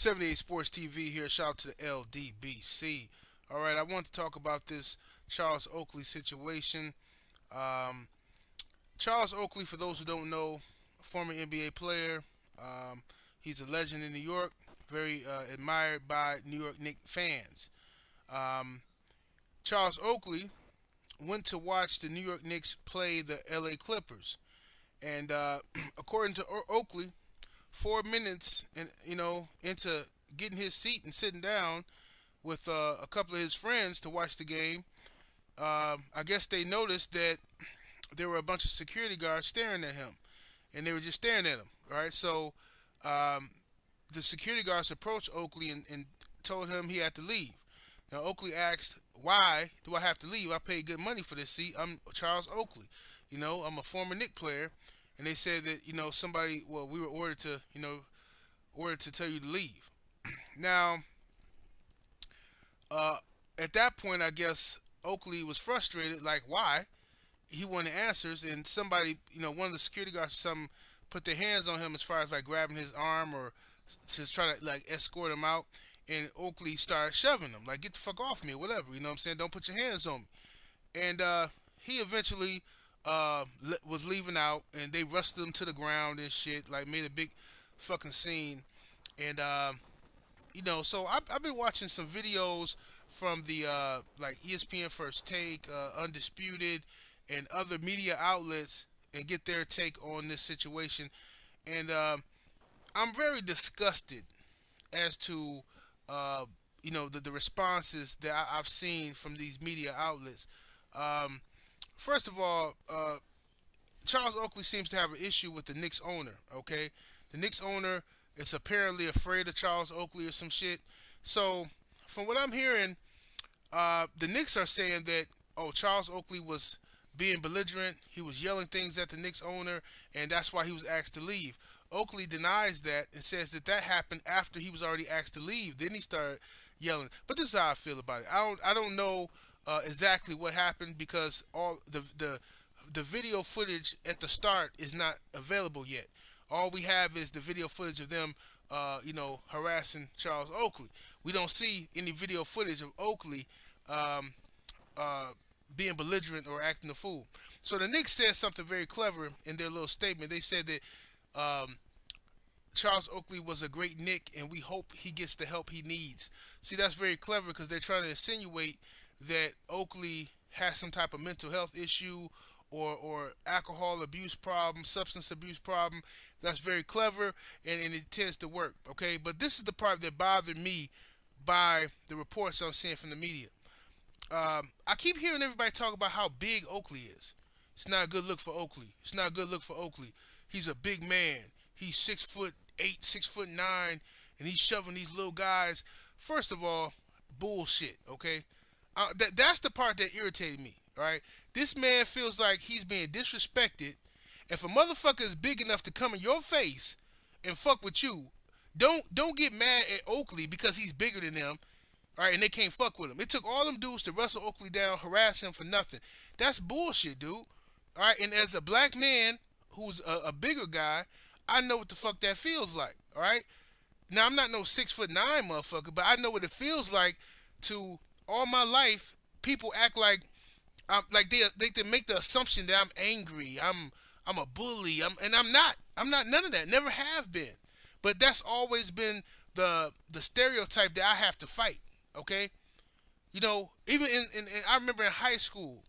'78 Sports TV here. Shout out to the LDBC. All right, I want to talk about this Charles Oakley situation. Um, Charles Oakley, for those who don't know, former NBA player. Um, he's a legend in New York, very admired by New York Knicks fans. Um, Charles Oakley went to watch the New York Knicks play the LA Clippers, and according to Oakley, 4 minutes and into getting his seat and sitting down with a couple of his friends to watch the game, I guess they noticed that there were a bunch of security guards staring at him, and they were just staring at him. All right, so um, the security guards approached Oakley and told him he had to leave. Now Oakley asked, "Why do I have to leave? I paid good money for this seat. I'm Charles Oakley. I'm a former Knick player." And they said that somebody, well, we were ordered to tell you to leave. Now, uh, at that point, I guess Oakley was frustrated, like why? He wanted answers, and somebody, one of the security guards or something, put their hands on him as far as like grabbing his arm or to try to like escort him out. And Oakley started shoving him, like get the fuck off me or whatever. You know what I'm saying? Don't put your hands on me. And he eventually was leaving out, and they rushed him to the ground and shit, like made a big fucking scene. And so I've been watching some videos from the like ESPN First Take, Undisputed, and other media outlets, and get their take on this situation. And I'm very disgusted as to the responses that I've seen from these media outlets. Um, First of all, Charles Oakley seems to have an issue with the Knicks owner. Okay, the Knicks owner is apparently afraid of Charles Oakley or some shit. So, from what I'm hearing, the Knicks are saying that Charles Oakley was being belligerent. He was yelling things at the Knicks owner, and that's why he was asked to leave. Oakley denies that and says that happened after he was already asked to leave. Then he started yelling. But this is how I feel about it. I don't know exactly what happened because all the video footage at the start is not available yet. All we have is the video footage of them, harassing Charles Oakley. We don't see any video footage of Oakley um, being belligerent or acting a fool. So the Knicks said something very clever in their little statement. They said that Charles Oakley was a great Knick, and we hope he gets the help he needs. See, that's very clever because they're trying to insinuate that Oakley has some type of mental health issue or alcohol abuse problem, substance abuse problem. That's very clever, and it tends to work, okay? But this is the part that bothered me by the reports I'm seeing from the media. I keep hearing everybody talk about how big Oakley is. It's not a good look for Oakley. It's not a good look for Oakley. He's a big man. He's 6'8", 6'9", and he's shoving these little guys. First of all, bullshit, okay? That's the part that irritated me, all right? This man feels like he's being disrespected. If a motherfucker is big enough to come in your face and fuck with you, don't get mad at Oakley because he's bigger than them, all right, and they can't fuck with him. It took all them dudes to wrestle Oakley down, harass him for nothing. That's bullshit, dude. All right, and as a black man who's a bigger guy, I know what the fuck that feels like, all right? Now, I'm not no 6'9" motherfucker, but I know what it feels like to, all my life, people act like they make the assumption that I'm angry, I'm a bully, and I'm not. I'm not none of that. Never have been. But that's always been the stereotype that I have to fight. Okay, even in I remember in high school,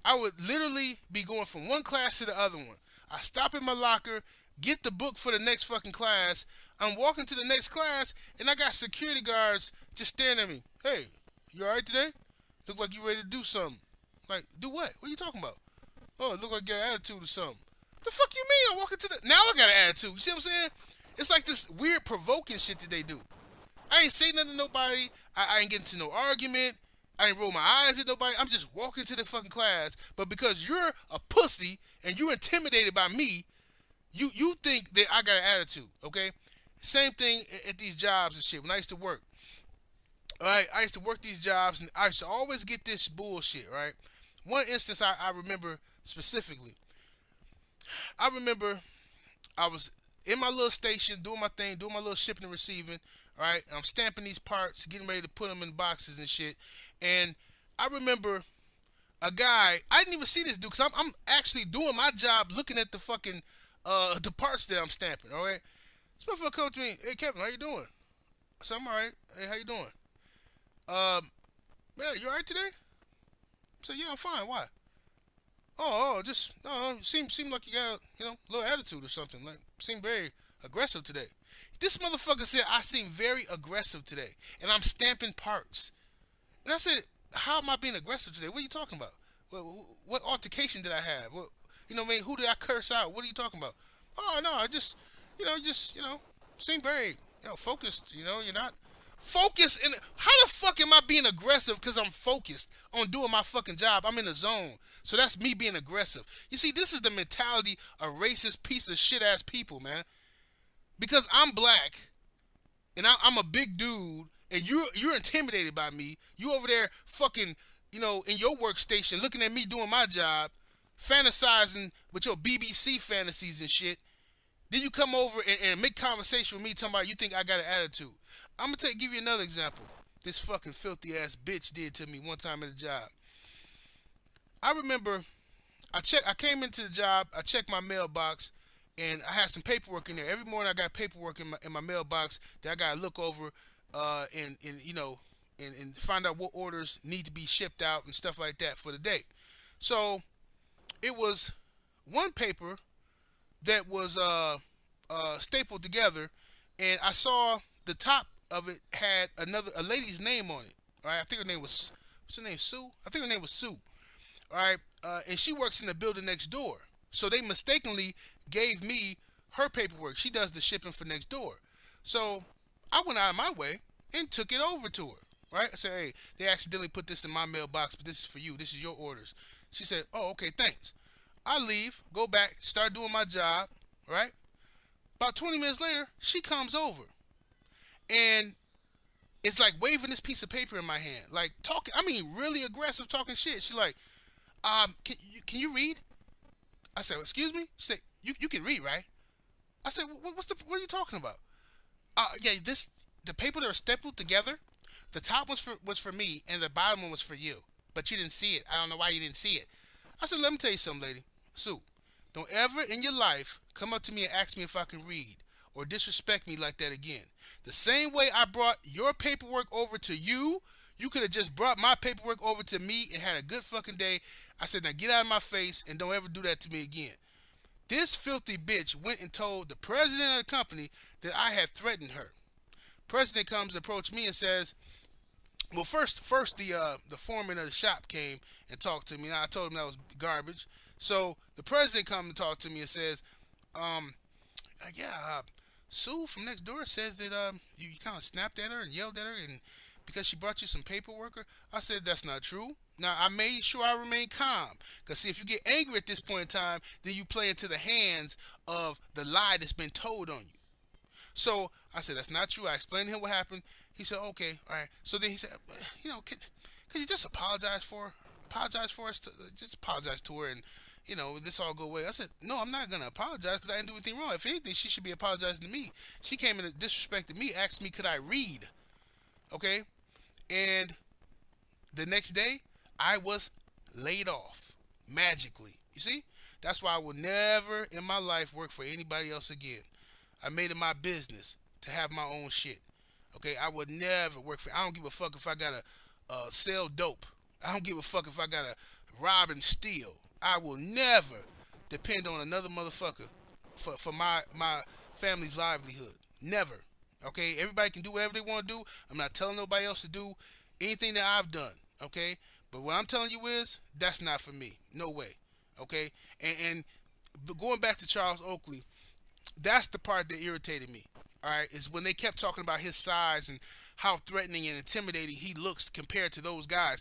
I would literally be going from one class to the other one. I stop in my locker, get the book for the next fucking class. I'm walking to the next class, and I got security guards just staring at me. Hey, you all right today? Look like you ready to do something. Like, do what? What are you talking about? Oh, it look like you got an attitude or something. The fuck you mean? I'm walking to the... Now I got an attitude. You see what I'm saying? It's like this weird provoking shit that they do. I ain't say nothing to nobody. I ain't getting to no argument. I ain't roll my eyes at nobody. I'm just walking to the fucking class. But because you're a pussy and you're intimidated by me, You think that I got an attitude, okay? Same thing at these jobs and shit. When I used to work, all right, I used to work these jobs and I used to always get this bullshit, right? One instance I remember specifically. I remember I was in my little station doing my thing, doing my little shipping and receiving. All right, I'm stamping these parts, getting ready to put them in boxes and shit. And I remember a guy. I didn't even see this dude because I'm actually doing my job, looking at the fucking the parts that I'm stamping. All right, this motherfucker comes to me. Hey Kevin, how you doing? I said I'm all right. Hey, how you doing? Yeah, you all right today? I said yeah, I'm fine. Why? Just no. Seem like you got a little attitude or something. Like seem very aggressive today. This motherfucker said I seem very aggressive today, and I'm stamping parts. And I said, how am I being aggressive today? What are you talking about? What altercation did I have? What, what I mean, who did I curse out? What are you talking about? Oh no, I just, seem very, focused. You're not focused. And how the fuck am I being aggressive? Because I'm focused on doing my fucking job. I'm in the zone. So that's me being aggressive. You see, this is the mentality of racist piece of shit ass people, man. Because I'm black and I'm a big dude, and you're intimidated by me. You over there fucking, in your workstation, looking at me doing my job, fantasizing with your BBC fantasies and shit. Then you come over and make conversation with me, talking about you think I got an attitude. I'm gonna give you another example. This fucking filthy ass bitch did to me one time at a job. I remember I came into the job. I checked my mailbox, and I had some paperwork in there. Every morning I got paperwork in my mailbox that I gotta look over, and find out what orders need to be shipped out and stuff like that for the day. So it was one paper that was stapled together, and I saw the top of it had a lady's name on it. Right, I think her name was what's her name, Sue. I think her name was Sue. All right, and she works in the building next door. So they mistakenly gave me her paperwork. She does the shipping for next door. So I went out of my way and took it over to her. Right? I said, hey, they accidentally put this in my mailbox, but this is for you. This is your orders. She said, oh, okay, thanks. I leave, go back, start doing my job. Right? About 20 minutes later, she comes over. And it's like waving this piece of paper in my hand. Like talking, I mean, really aggressive talking shit. She's like, can you read? I said, excuse me? She said, you can read, right? I said, what are you talking about? Yeah, the paper that are stapled together, the top was for me and the bottom one was for you. But you didn't see it. I don't know why you didn't see it. I said, let me tell you something, lady. Sue, don't ever in your life come up to me and ask me if I can read or disrespect me like that again. The same way I brought your paperwork over to you, you could have just brought my paperwork over to me and had a good fucking day. I said, now get out of my face and don't ever do that to me again. This filthy bitch went and told the president of the company that I had threatened her. President comes and approached me and says, well, first the foreman of the shop came and talked to me. And I told him that was garbage. So the president comes and talked to me and says, yeah, Sue from next door says that you kind of snapped at her and yelled at her and because she brought you some paperwork. I said that's not true. Now I made sure I remain calm because see, if you get angry at this point in time, then you play into the hands of the lie that's been told on you. So I said that's not true. I explained to him what happened. He said okay, all right. So then he said, could you just apologize for us? Just apologize to her and this all go away. I said, no, I'm not going to apologize because I didn't do anything wrong. If anything, she should be apologizing to me. She came in and disrespected me, asked me, could I read? Okay? And the next day, I was laid off magically. You see? That's why I will never in my life work for anybody else again. I made it my business to have my own shit. Okay? I would never work for, I don't give a fuck if I got to sell dope. I don't give a fuck if I got to rob and steal. I will never depend on another motherfucker for my family's livelihood. Never. Okay? Everybody can do whatever they want to do. I'm not telling nobody else to do anything that I've done. Okay? But what I'm telling you is, that's not for me. No way. Okay? And going back to Charles Oakley, that's the part that irritated me. Alright? Is when they kept talking about his size and how threatening and intimidating he looks compared to those guys.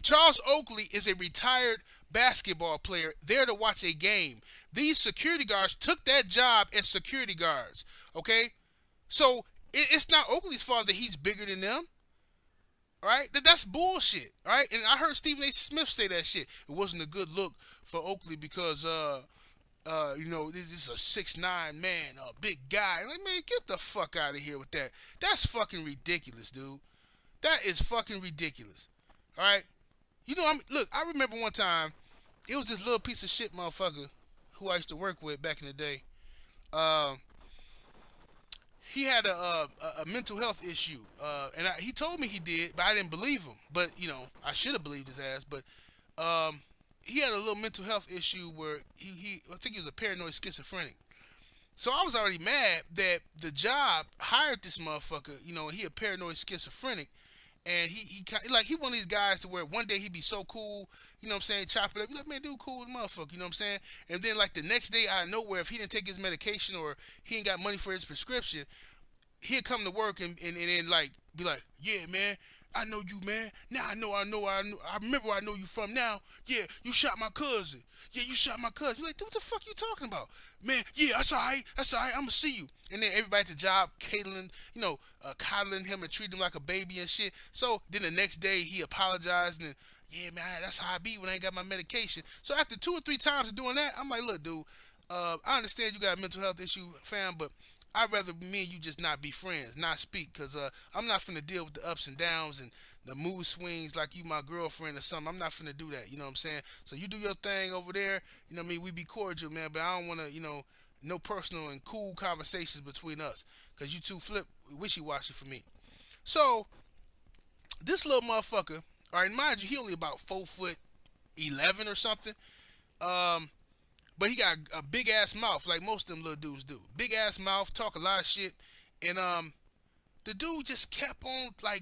Charles Oakley is a retired basketball player there to watch a game. These security guards took that job as security guards. Okay, so it's not Oakley's fault that he's bigger than them. Right? That's bullshit. Right? And I heard Stephen A. Smith say that shit. It wasn't a good look for Oakley because this is a 6'9" man, a big guy. Like, man, get the fuck out of here with that. That's fucking ridiculous, dude. That is fucking ridiculous. All right? Look, I remember one time, it was this little piece of shit motherfucker who I used to work with back in the day. Uh, he had a mental health issue, and he told me he did, but I didn't believe him. But I should have believed his ass. But he had a little mental health issue where he I think he was a paranoid schizophrenic. So I was already mad that the job hired this motherfucker. He a paranoid schizophrenic, and he one of these guys to where one day he'd be so cool, what I'm saying, chop it up, be like, man, dude, cool motherfucker, what I'm saying? And then like the next day out of nowhere, if he didn't take his medication or he ain't got money for his prescription, he'd come to work and then like be like, yeah, man, I know you, man. Now I remember where I know you from now. Yeah, you shot my cousin. Yeah, you shot my cousin. You're like, dude, what the fuck you talking about? Man, yeah, that's all right. That's all right. I'm going to see you. And then everybody at the job, coddling him and treating him like a baby and shit. So then the next day he apologized and, yeah, man, that's how I be when I ain't got my medication. So after 2 or 3 times of doing that, I'm like, look, dude, I understand you got a mental health issue, fam, but I'd rather me and you just not be friends, not speak, because I'm not finna deal with the ups and downs and the mood swings like you my girlfriend or something. I'm not finna do that, you know what I'm saying? So you do your thing over there, you know what I mean? We be cordial, man, but I don't want to, no personal and cool conversations between us, because you two flip wishy-washy for me. So, this little motherfucker, all right, mind you, he only about 4'11" or something. Um, but he got a big ass mouth, like most of them little dudes do. Big ass mouth, talk a lot of shit, and the dude just kept on like,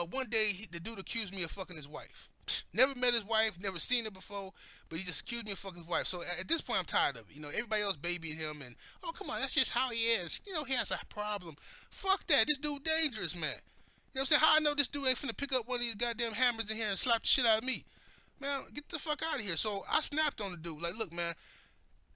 one day the dude accused me of fucking his wife. Never met his wife, never seen her before, but he just accused me of fucking his wife. So at this point, I'm tired of it. Everybody else babying him, and oh come on, that's just how he is. He has a problem. Fuck that. This dude dangerous, man. You know what I'm saying? How I know this dude ain't finna pick up one of these goddamn hammers in here and slap the shit out of me? Man, get the fuck out of here. So I snapped on the dude. Like, look, man,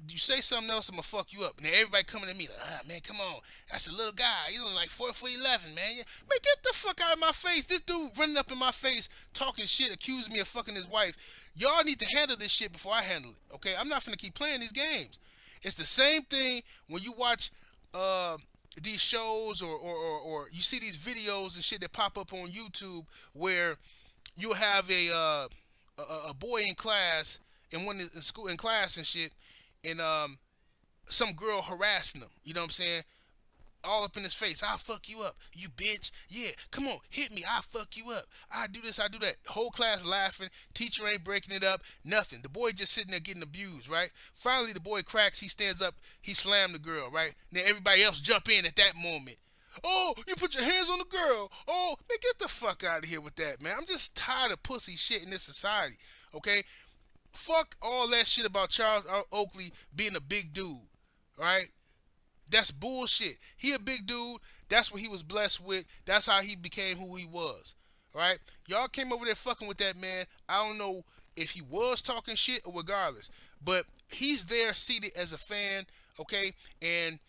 you say something else, I'm gonna fuck you up. And then everybody coming at me like, man, come on. That's a little guy. He's only like 4'11", man. Man, get the fuck out of my face. This dude running up in my face, talking shit, accusing me of fucking his wife. Y'all need to handle this shit before I handle it, okay? I'm not finna keep playing these games. It's the same thing when you watch these shows or you see these videos and shit that pop up on YouTube where you'll have a boy in class in school in class and shit, and some girl harassing him. You know what I'm saying? All up in his face. I'll fuck you up, you bitch. Yeah, come on, hit me. I'll fuck you up. I do this, I do that. Whole class laughing. Teacher ain't breaking it up. Nothing. The boy just sitting there getting abused, right? Finally, the boy cracks. He stands up. He slammed the girl, right? Then everybody else jump in at that moment. Oh, you put your hands on the girl. Oh, man, get the fuck out of here with that, man. I'm just tired of pussy shit in this society, okay? Fuck all that shit about Charles Oakley being a big dude, right? That's bullshit. He a big dude. That's what he was blessed with. That's how he became who he was, right? Y'all came over there fucking with that man. I don't know if he was talking shit or regardless, but he's there seated as a fan, okay? And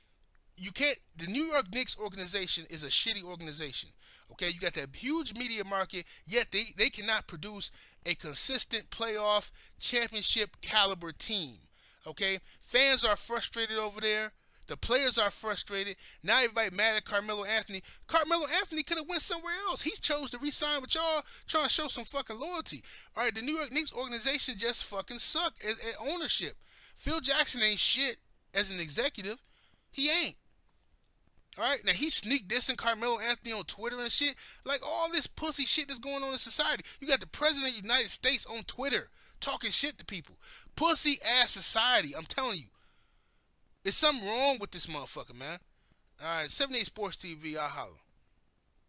you can't. The New York Knicks organization is a shitty organization. Okay, you got that huge media market, yet they cannot produce a consistent playoff championship caliber team. Okay, fans are frustrated over there. The players are frustrated. Now everybody mad at Carmelo Anthony. Carmelo Anthony could have went somewhere else. He chose to re-sign with y'all, trying to show some fucking loyalty. All right, the New York Knicks organization just fucking suck at ownership. Phil Jackson ain't shit as an executive. He ain't. All right, now he sneak dissing Carmelo Anthony on Twitter and shit. Like all this pussy shit that's going on in society. You got the President of the United States on Twitter talking shit to people. Pussy ass society, I'm telling you. There's something wrong with this motherfucker, man. All right, 78 Sports TV, I'll holler.